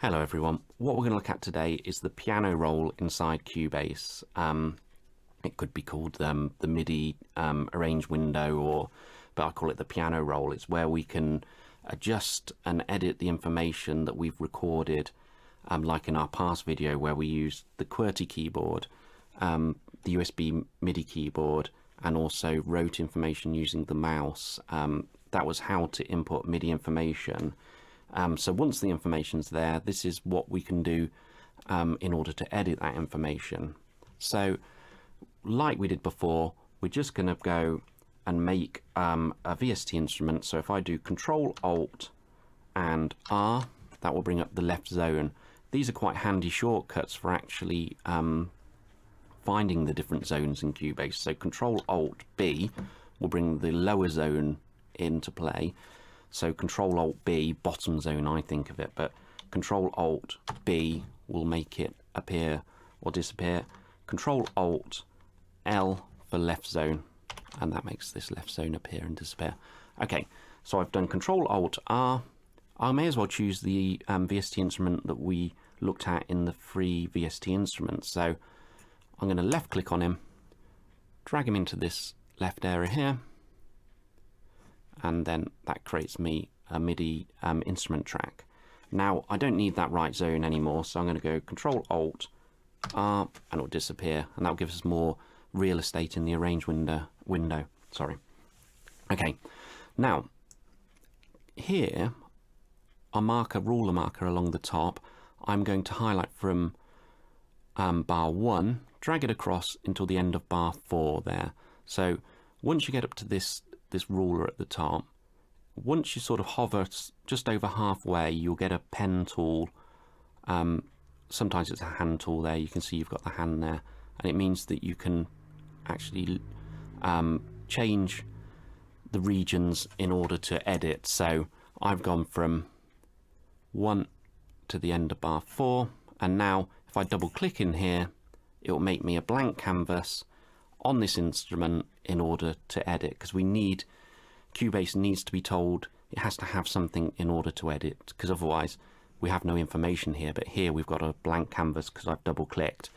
Hello everyone, what we're going to look at today is the piano roll inside Cubase. It could be called the MIDI arrange window, but I call it the piano roll. It's where we can adjust and edit the information that we've recorded, like in our past video where we used the QWERTY keyboard, the USB MIDI keyboard, and also wrote information using the mouse. That was how to input MIDI information. So once the information's there, this is what we can do in order to edit that information. So like we did before, we're just going to go and make a VST instrument. So if I do Control Alt and R, that will bring up the left zone. These are quite handy shortcuts for actually finding the different zones in Cubase. So Control Alt B will bring the lower zone into play. So Control Alt B, bottom zone I think of it, but Control Alt B will make it appear or disappear. Control Alt L for left zone, and that makes this left zone appear and disappear. Okay, so I've done Control Alt R. I may as well choose the VST instrument that we looked at in the free VST instruments. So I'm going to left click on him, drag him into this left area here, and then that creates me a MIDI instrument track. Now I don't need that right zone anymore, so I'm going to go Control Alt R and it'll disappear, and that'll give us more real estate in the arrange window. Sorry. Okay, now here I mark a ruler marker along the top. I'm going to highlight from bar 1, drag it across until the end of bar 4 there. So once you get up to this ruler at the top, once you sort of hover just over halfway, you'll get a pen tool. Sometimes it's a hand tool there. You can see you've got the hand there, and it means that you can actually change the regions in order to edit. So I've gone from 1 to the end of bar 4, and now if I double click in here, it will make me a blank canvas on this instrument in order to edit, because Cubase needs to be told it has to have something in order to edit, because otherwise we have no information here. But here we've got a blank canvas because I've double clicked.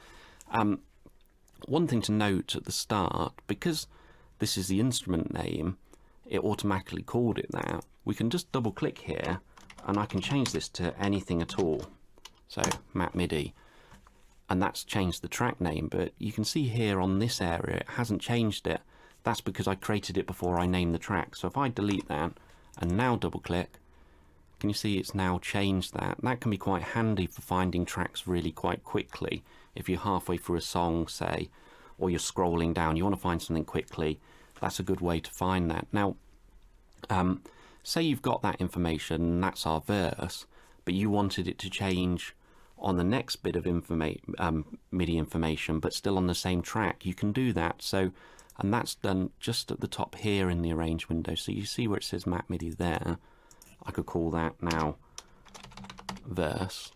One thing to note at the start, because this is the instrument name, it automatically called it that. We can just double click here and I can change this to anything at all. So Matt MIDI, and that's changed the track name, but you can see here on this area it hasn't changed it. That's because I created it before I named the track. So if I delete that and now double click, can you see it's now changed that? That can be quite handy for finding tracks really quite quickly. If you're halfway through a song, say, or you're scrolling down, you want to find something quickly, that's a good way to find that. Now, say you've got that information and that's our verse, but you wanted it to change on the next bit of MIDI information, but still on the same track, you can do that. So, and that's done just at the top here in the arrange window. So you see where it says Matt MIDI there. I could call that now verse,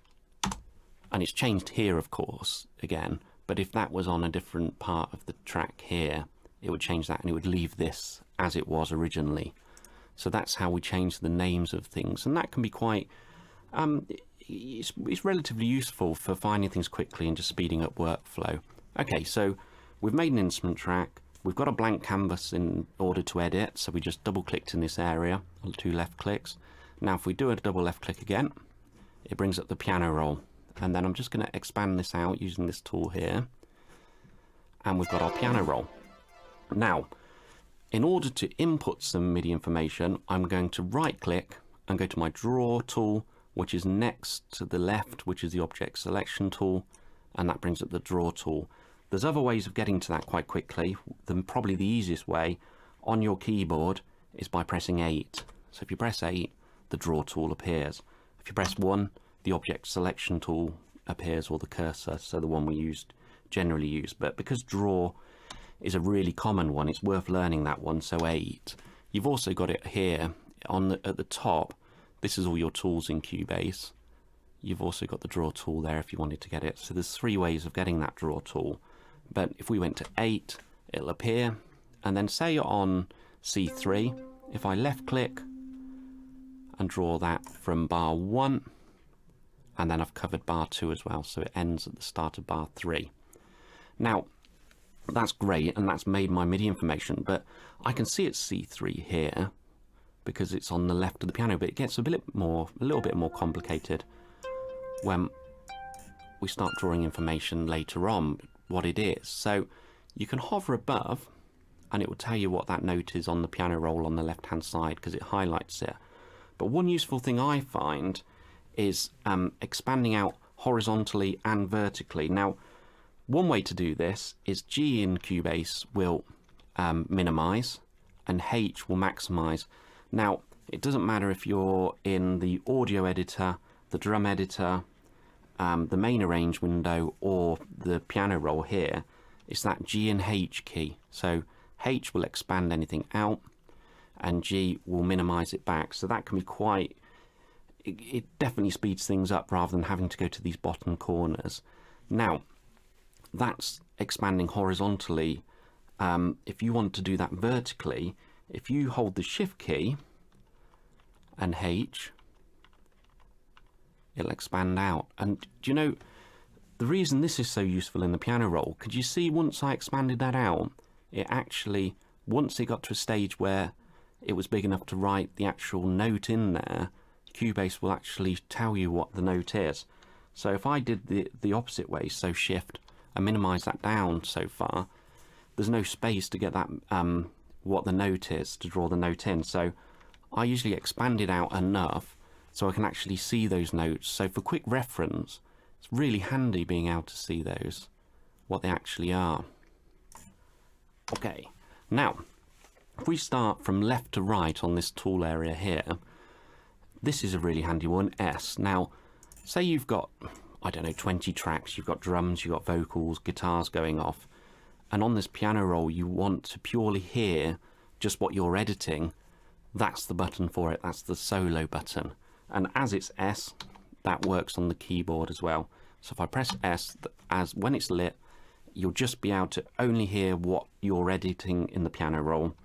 and it's changed here, of course, again. But if that was on a different part of the track here, it would change that and it would leave this as it was originally. So that's how we change the names of things, and that can be quite it's relatively useful for finding things quickly and just speeding up workflow. Okay, so we've made an instrument track. We've got a blank canvas in order to edit, so we just double clicked in this area, 2 left clicks. Now if we do a double left click again, it brings up the piano roll, and then I'm just going to expand this out using this tool here, and we've got our piano roll. Now, in order to input some MIDI information, I'm going to right click and go to my draw tool, which is next to the left, which is the object selection tool, and that brings up the draw tool. There's other ways of getting to that quite quickly. Probably the easiest way on your keyboard is by pressing 8. So if you press 8, the draw tool appears. If you press 1, the object selection tool appears, or the cursor, so the one we generally use. But because draw is a really common one, it's worth learning that one, so 8. You've also got it here at the top. This is all your tools in Cubase. You've also got the draw tool there if you wanted to get it. So there's 3 ways of getting that draw tool. But if we went to 8, it'll appear. And then say on C3, if I left click and draw that from bar 1, and then I've covered bar 2 as well, so it ends at the start of bar 3. Now that's great, and that's made my MIDI information, but I can see it's C3 here because it's on the left of the piano, but it gets a little bit more complicated when we start drawing information later on what it is. So you can hover above and it will tell you what that note is on the piano roll on the left hand side because it highlights it. But one useful thing I find is expanding out horizontally and vertically. Now one way to do this is G in Cubase will minimize and H will maximize. Now it doesn't matter if you're in the audio editor, the drum editor, the main arrange window, or the piano roll here. It's that G and H key. So H will expand anything out and G will minimize it back. So that can be quite, it definitely speeds things up rather than having to go to these bottom corners. Now that's expanding horizontally. If you want to do that vertically, if you hold the shift key and H, it'll expand out. And do you know the reason this is so useful in the piano roll? Could you see once I expanded that out, it actually, once it got to a stage where it was big enough to write the actual note in there, Cubase will actually tell you what the note is. So if I did the opposite way, so shift and minimize that down so far, there's no space to get that what the note is, to draw the note in. So I usually expand it out enough so I can actually see those notes. So for quick reference, it's really handy being able to see those, what they actually are. Okay, now if we start from left to right on this tool area here, this is a really handy one, S. Now say you've got, I don't know, 20 tracks, you've got drums, you've got vocals, guitars going off, and on this piano roll you want to purely hear just what you're editing. That's the button for it, that's the solo button. And as it's S, that works on the keyboard as well. So if I press S, as when it's lit, you'll just be able to only hear what you're editing in the piano roll.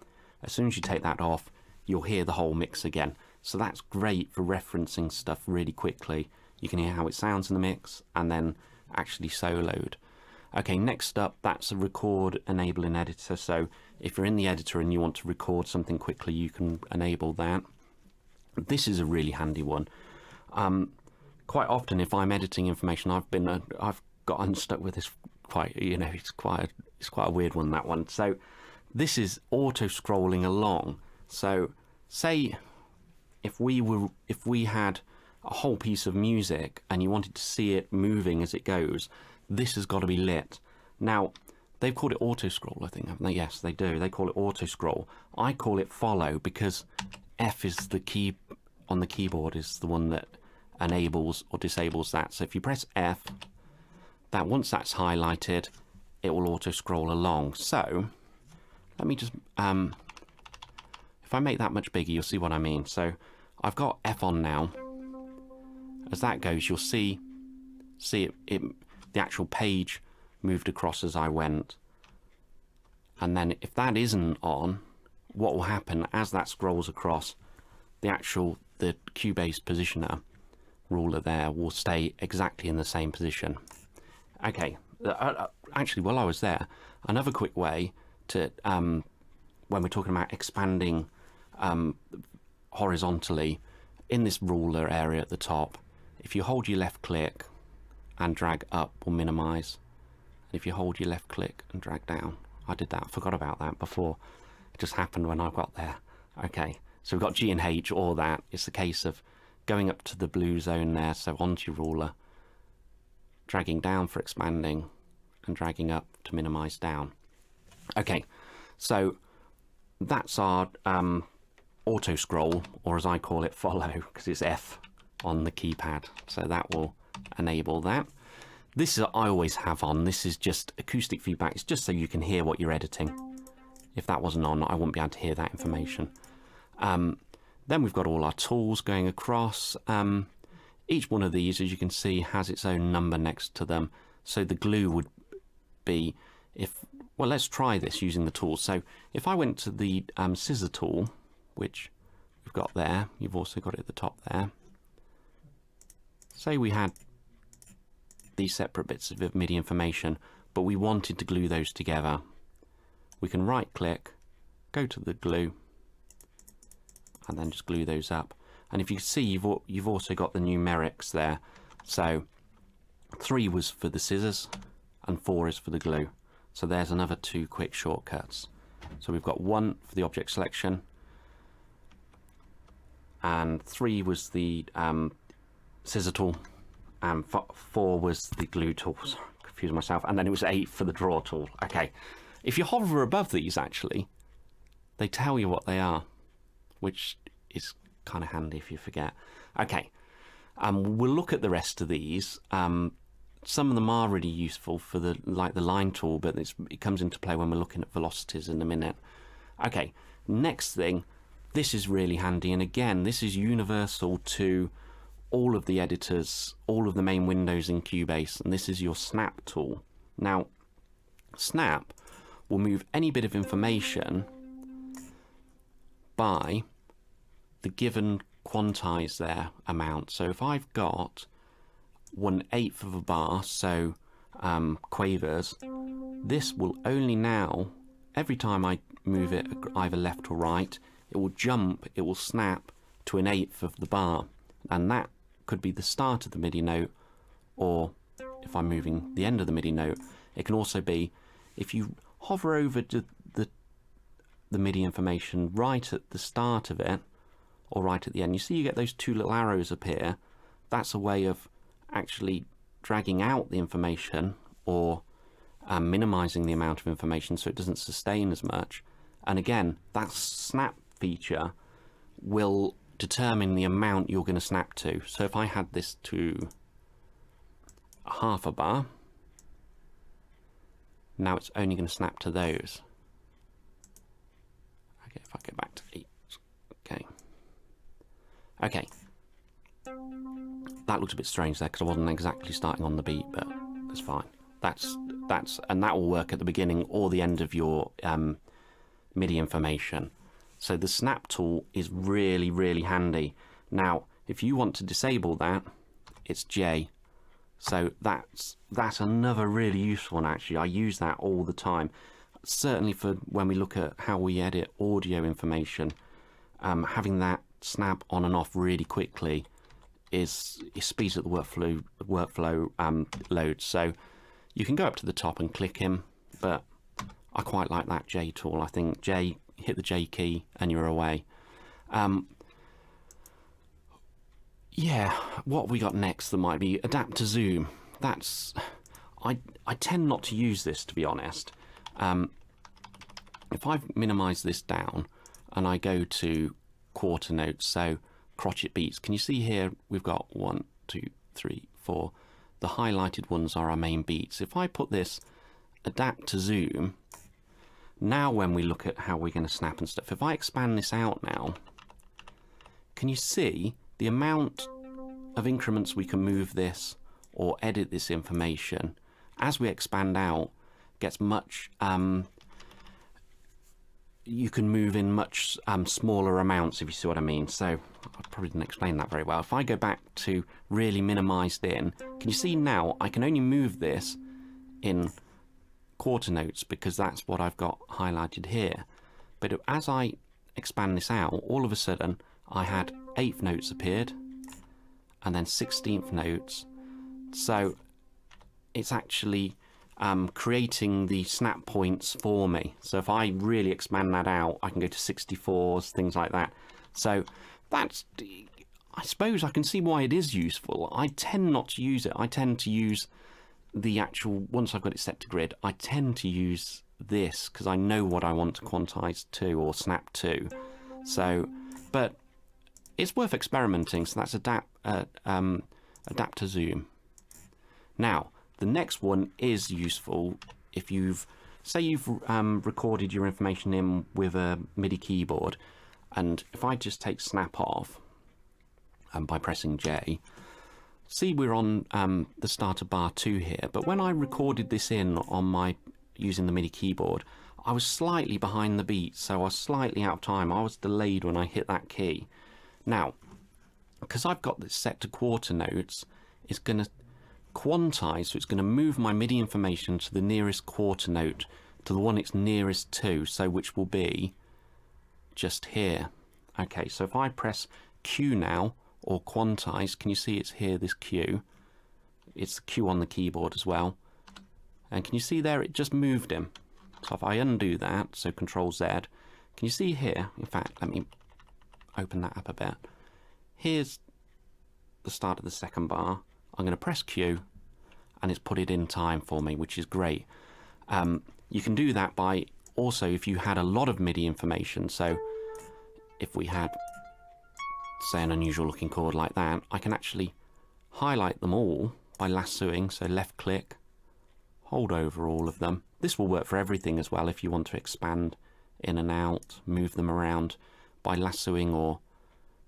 As soon as you take that off, you'll hear the whole mix again. So that's great for referencing stuff really quickly. You can hear how it sounds in the mix and then actually soloed. Okay, next up, that's a record enabling editor. So if you're in the editor and you want to record something quickly, you can enable that. This is a really handy one. Quite often, if I'm editing information, I've got unstuck with this quite, it's quite a weird one, that one. So this is auto scrolling along. So say if we had a whole piece of music and you wanted to see it moving as it goes, this has got to be lit. Now they've called it auto scroll, I think, haven't they? Yes, they do. They call it auto scroll. I call it follow because F is the key on the keyboard, is the one that enables or disables that. So if you press F, that once that's highlighted, it will auto scroll along. So let me just if I make that much bigger, you'll see what I mean. So I've got F on now. As that goes, you'll see it the actual page moved across as I went. And then if that isn't on, what will happen as that scrolls across, the Cubase positioner ruler there will stay exactly in the same position. Okay, actually while I was there, another quick way to when we're talking about expanding horizontally in this ruler area at the top, if you hold your left click and drag up will minimize, and if you hold your left click and drag down, I did that, I forgot about that before, it just happened when I got there. Okay, so we've got G and H, or that. It's a case of going up to the blue zone there, so onto your ruler, dragging down for expanding, and dragging up to minimize down. Okay, so that's our auto scroll, or as I call it, follow, because it's F on the keypad. So that will enable that. This is I always have on. This is just acoustic feedback. It's just so you can hear what you're editing. If that wasn't on, I wouldn't be able to hear that information. Then we've got all our tools going across. Each one of these, as you can see, has its own number next to them. So the glue would be, well, let's try this using the tools. So if I went to the scissor tool, which we've got there, you've also got it at the top there. say we had these separate bits of MIDI information, but we wanted to glue those together. We can right click, go to the glue, and then just glue those up. And if you can see, you've also got the numerics there. So 3 was for the scissors and 4 is for the glue. So there's another 2 quick shortcuts. So we've got 1 for the object selection, and 3 was the scissor tool, and 4 was the glue tool. Sorry, confused myself. And then it was 8 for the draw tool. Okay, if you hover above these, actually, they tell you what they are, which is kind of handy if you forget. Okay, we'll look at the rest of these. Some of them are really useful for the line tool, but it comes into play when we're looking at velocities in a minute. Okay, next thing, this is really handy, and again, this is universal to all of the editors, all of the main windows in Cubase, and this is your snap tool. Now, snap will move any bit of information by the given quantize there amount. So if I've got 1/8 of a bar, so quavers, this will only now, every time I move it either left or right, it will jump, it will snap to 1/8 of the bar, and that could be the start of the MIDI note, or if I'm moving the end of the MIDI note, it can also be, if you hover over to the MIDI information right at the start of it or right at the end, you see you get those 2 little arrows appear. That's a way of actually dragging out the information or minimizing the amount of information so it doesn't sustain as much. And again, that snap feature will determine the amount you're going to snap to. So if I had this to 1/2 a bar, now it's only going to snap to those. Okay, if I go back to 8. Okay. That looks a bit strange there because I wasn't exactly starting on the beat, but that's fine. And that will work at the beginning or the end of your MIDI information. So the snap tool is really, really handy. Now, if you want to disable that, it's J. So that's another really useful one, actually. I use that all the time. Certainly for when we look at how we edit audio information, having that snap on and off really quickly it speeds up the workflow load. So you can go up to the top and click him, but I quite like that J tool. I think J, hit the J key and you're away. Yeah, what have we got next that might be adapt to zoom? I tend not to use this, to be honest. If I've minimized this down and I go to quarter notes, so crotchet beats, can you see here we've got 1, 2, 3, 4. The highlighted ones are our main beats. If I put this adapt to zoom, now when we look at how we're going to snap and stuff, if I expand this out now, can you see the amount of increments we can move this or edit this information as we expand out gets much you can move in much smaller amounts, if you see what I mean. So I probably didn't explain that very well. If I go back to really minimized in, can you see now I can only move this in quarter notes because that's what I've got highlighted here. But as I expand this out, all of a sudden I had 8th notes appeared and then 16th notes. So it's actually creating the snap points for me. So if I really expand that out, I can go to 64s, things like that. So that's, I suppose I can see why it is useful. I tend not to use it. I tend to use the actual, once I've got it set to grid, I tend to use this because I know what I want to quantize to or snap to. So, but it's worth experimenting. So that's adapt to zoom. Now, the next one is useful if you've recorded your information in with a MIDI keyboard, and if I just take snap off by pressing J, see we're on the start of bar 2 here, but when I recorded this in on using the MIDI keyboard, I was slightly behind the beat, so I was slightly out of time. I was delayed when I hit that key. Now, because I've got this set to quarter notes, is going to quantize, so it's going to move my MIDI information to the nearest quarter note, to the one it's nearest to, so which will be just here. Okay, so if I press Q now, or quantize, can you see it's here, this Q? It's the Q on the keyboard as well. And can you see there, it just moved him. So if I undo that, so Control Z, can you see here, in fact, let me open that up a bit. Here's the start of the second bar. I'm going to press Q, and it's put it in time for me, which is great. You can do that by also if you had a lot of MIDI information. So if we had, say, an unusual looking chord like that, I can actually highlight them all by lassoing. So left click, hold over all of them. This will work for everything as well if you want to expand in and out, move them around by lassoing or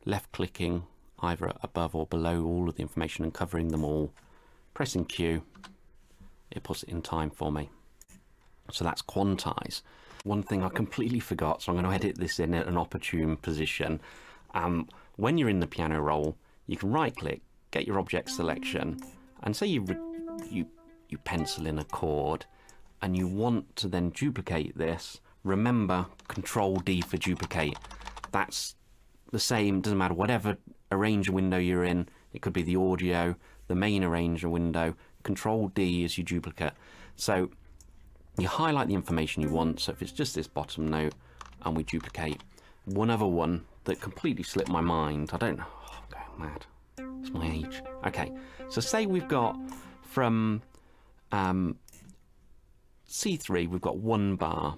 left clicking either above or below all of the information and covering them all. Pressing Q, it puts it in time for me. So that's quantize. One thing I completely forgot, so I'm going to edit this in at an opportune position. When you're in the piano roll, you can right click, get your object selection, and say you pencil in a chord and you want to then duplicate this. Remember Control D for duplicate. That's the same, doesn't matter whatever arranger window you're in. It could be the audio, the main arranger window. Control D is your duplicate. So you highlight the information you want. So if it's just this bottom note, and we duplicate. One other one that completely slipped my mind. I don't know. Oh, I'm going mad. It's my age. Okay, so say we've got from C3, we've got one bar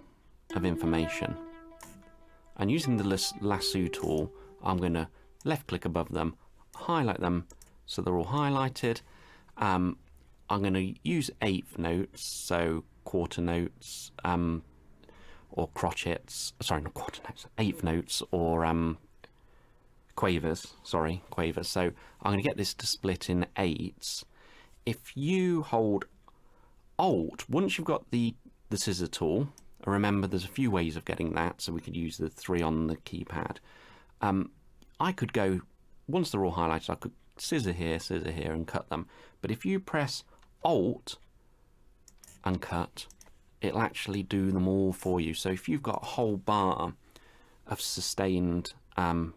of information. And using the lasso tool, I'm going to left click above them, highlight them so they're all highlighted. I'm going to use eighth notes, so quarter notes, or crotchets, sorry, not quarter notes, eighth notes, or quavers, quavers. So I'm going to get this to split in eighths. If you hold Alt, once you've got the scissor tool, remember there's a few ways of getting that, so we could use the 3 on the keypad. I could go, once they're all highlighted, I could scissor here, and cut them. But if you press Alt and cut, it'll actually do them all for you. So if you've got a whole bar of sustained, a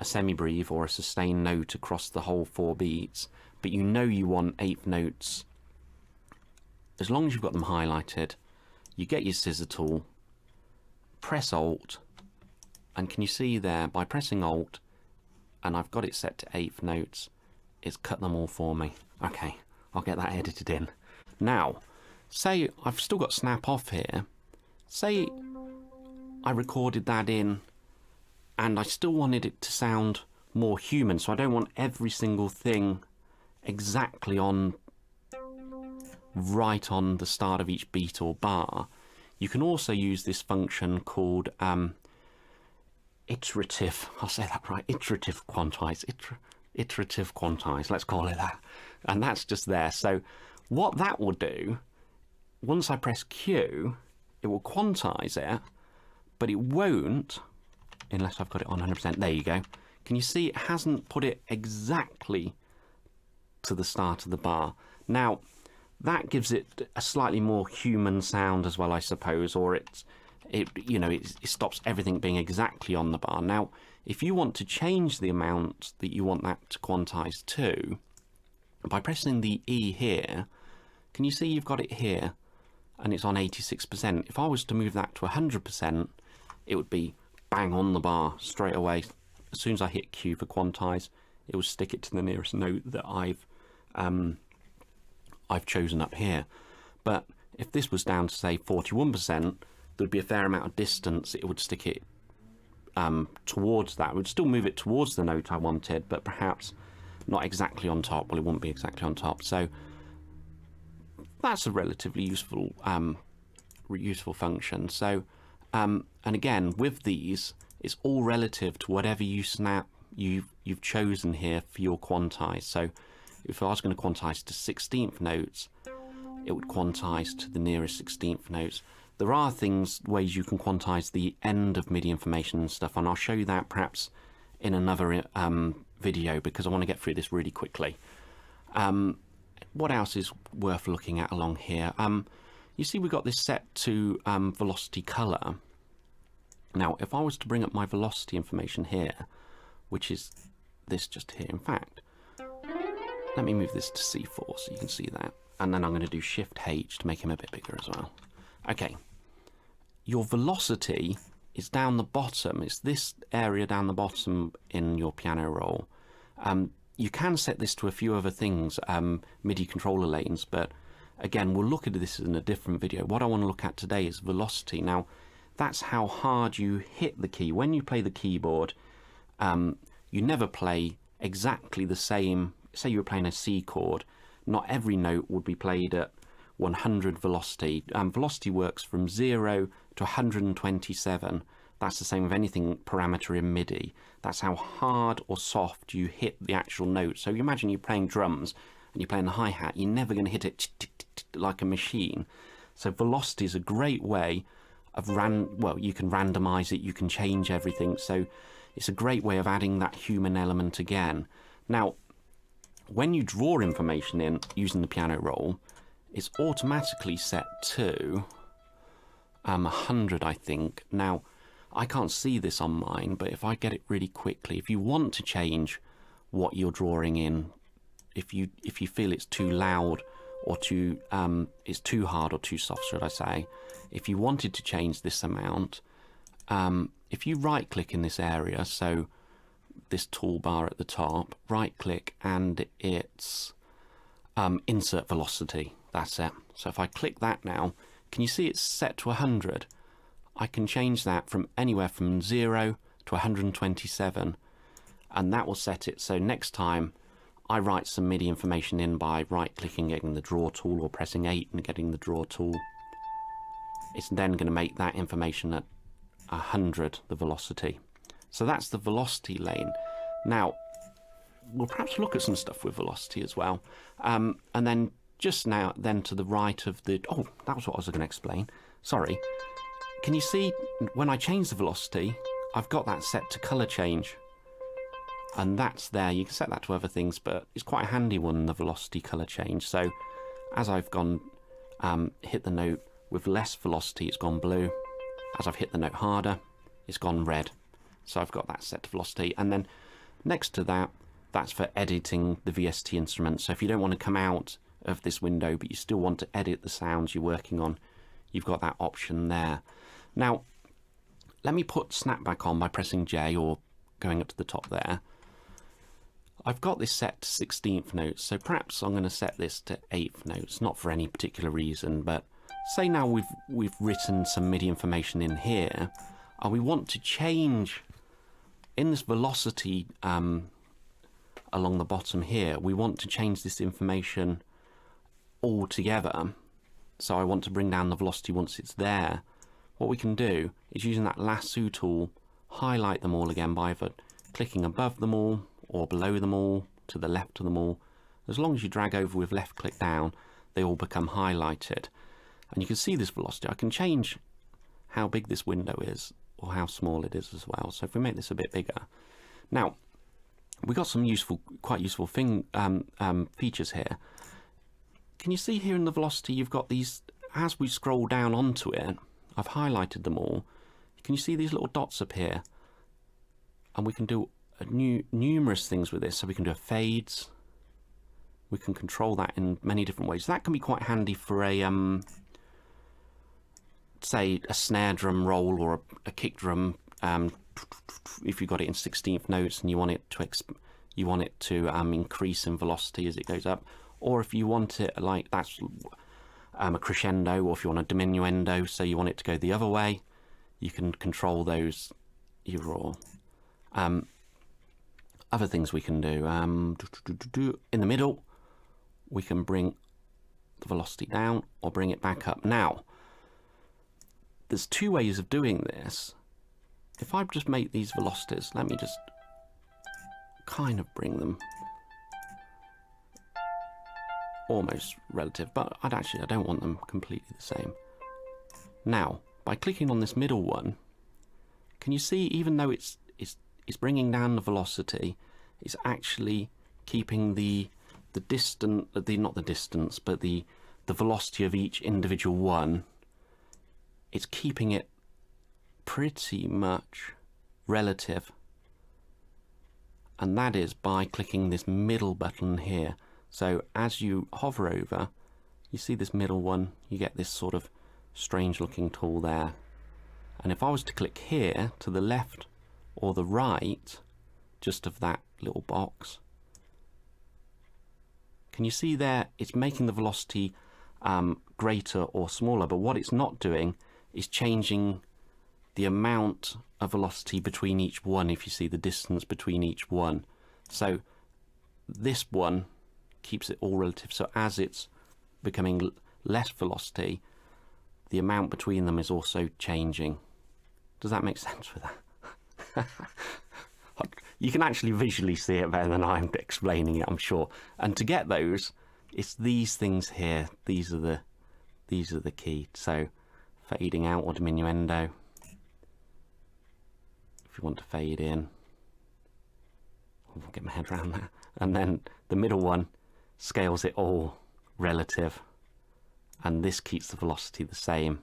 semi-breve or a sustained note across the whole 4 beats, but you know you want 8th notes, as long as you've got them highlighted, you get your scissor tool, press Alt, and can you see there, by pressing Alt, and I've got it set to 8th notes, it's cut them all for me. Okay, I'll get that edited in. Now, say I've still got snap off here. Say I recorded that in and I still wanted it to sound more human, so I don't want every single thing exactly on right on the start of each beat or bar. You can also use this function called iterative, I'll say that right, iterative quantize, iterative quantize, let's call it that. And that's just there. So what that will do, once I press Q, it will quantize it, but it won't, unless I've got it on 100%. There you go. Can you see it hasn't put it exactly to the start of the bar? Now, that gives it a slightly more human sound as well, I suppose, or it stops everything being exactly on the bar. Now, if you want to change the amount that you want that to quantize to, by pressing the E here, can you see you've got it here and it's on 86%. If I was to move that to 100%, it would be bang on the bar straight away. As soon as I hit Q for quantize, it will stick it to the nearest note that I've chosen up here. But if this was down to say 41%, there'd be a fair amount of distance. It would stick it towards that. It would still move it towards the note I wanted, but perhaps not exactly on top. Well, it wouldn't be exactly on top. So that's a relatively useful function. So and again, with these, it's all relative to whatever you've chosen here for your quantize. So if I was going to quantize to 16th notes, it would quantize to the nearest 16th notes. There are ways you can quantize the end of MIDI information and stuff, and I'll show you that perhaps in another video, because I want to get through this really quickly. What else is worth looking at along here? You see we've got this set to velocity color. Now, if I was to bring up my velocity information here, which is this just here, in fact, let me move this to C4 so you can see that. And then I'm going to do Shift H to make him a bit bigger as well. Okay, your velocity is down the bottom. It's this area down the bottom in your piano roll. You can set this to a few other things, MIDI controller lanes, but again, we'll look at this in a different video. What I want to look at today is velocity. Now, that's how hard you hit the key. When you play the keyboard, you never play exactly the same. Say you were playing a C chord, not every note would be played at 100 velocity. Velocity works from 0 to 127. That's the same with anything parameter in MIDI. That's how hard or soft you hit the actual note. So you imagine you're playing drums and you're playing the hi-hat, you're never going to hit it like a machine. So velocity is a great way of you can randomize it, you can change everything. So it's a great way of adding that human element again. Now, when you draw information in using the piano roll, it's automatically set to 100, I think. Now, I can't see this on mine, but if I get it really quickly, if you want to change what you're drawing in, if you feel it's too loud or it's too hard or too soft, should I say, if you wanted to change this amount, if you right click in this area, so this toolbar at the top, right click and it's insert velocity. That's it. So if I click that now, can you see it's set to 100? I can change that from anywhere from 0 to 127, and that will set it so next time I write some MIDI information in by right clicking, getting the draw tool, or pressing 8 and getting the draw tool, it's then going to make that information at 100 the velocity. So that's the velocity lane. Now we'll perhaps look at some stuff with velocity as well, and then just now then to the right of the that was what I was going to explain, sorry. Can you see when I change the velocity, I've got that set to color change, and that's there. You can set that to other things, but it's quite a handy one, the velocity color change. So as I've gone hit the note with less velocity, it's gone blue. As I've hit the note harder, it's gone red. So I've got that set to velocity, and then next to that, that's for editing the VST instrument. So if you don't want to come out of this window but you still want to edit the sounds you're working on, you've got that option there. Now let me put snap back on by pressing J or going up to the top there. I've got this set to 16th notes, so perhaps I'm going to set this to 8th notes, not for any particular reason, but say now we've written some MIDI information in here and we want to change in this velocity along the bottom here, we want to change this information all together. So I want to bring down the velocity once it's there. What we can do is, using that lasso tool, highlight them all again by either clicking above them all or below them all, to the left of them all. As long as you drag over with left click down, they all become highlighted. And you can see this velocity. I can change how big this window is or how small it is as well. So if we make this a bit bigger. Now, we got some quite useful features here. Can you see here in the velocity, you've got these, as we scroll down onto it, I've highlighted them all. Can you see these little dots up here? And we can do numerous things with this. So we can do fades. We can control that in many different ways. That can be quite handy for a, say, a snare drum roll or a kick drum. If you've got it in 16th notes and you want it to increase in velocity as it goes up. Or if you want it like that's a crescendo, or if you want a diminuendo, so you want it to go the other way, you can control those either or. Other things we can do, in the middle, we can bring the velocity down or bring it back up. Now, there's two ways of doing this. If I just make these velocities, let me just kind of bring them almost relative, but I don't want them completely the same. Now, by clicking on this middle one, can you see, even though it's bringing down the velocity, it's actually keeping the the distance, not the distance, but the velocity of each individual one, it's keeping it pretty much relative. And that is by clicking this middle button here. So as you hover over, you see this middle one, you get this sort of strange looking tool there. And if I was to click here to the left or the right, just of that little box, can you see there it's making the velocity greater or smaller, but what it's not doing is changing the amount of velocity between each one, if you see the distance between each one. So this one keeps it all relative, so as it's becoming less velocity, the amount between them is also changing. Does that make sense with that? You can actually visually see it better than I'm explaining it, I'm sure. And to get those, it's these things here. These are the key. So fading out or diminuendo, if you want to fade in. I'll get my head around that. And then the middle one scales it all relative, and this keeps the velocity the same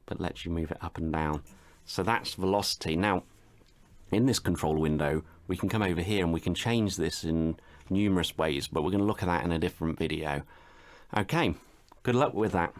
but lets you move it up and down. So that's velocity. Now in this control window we can come over here and we can change this in numerous ways, but we're going to look at that in a different video. Okay, good luck with that.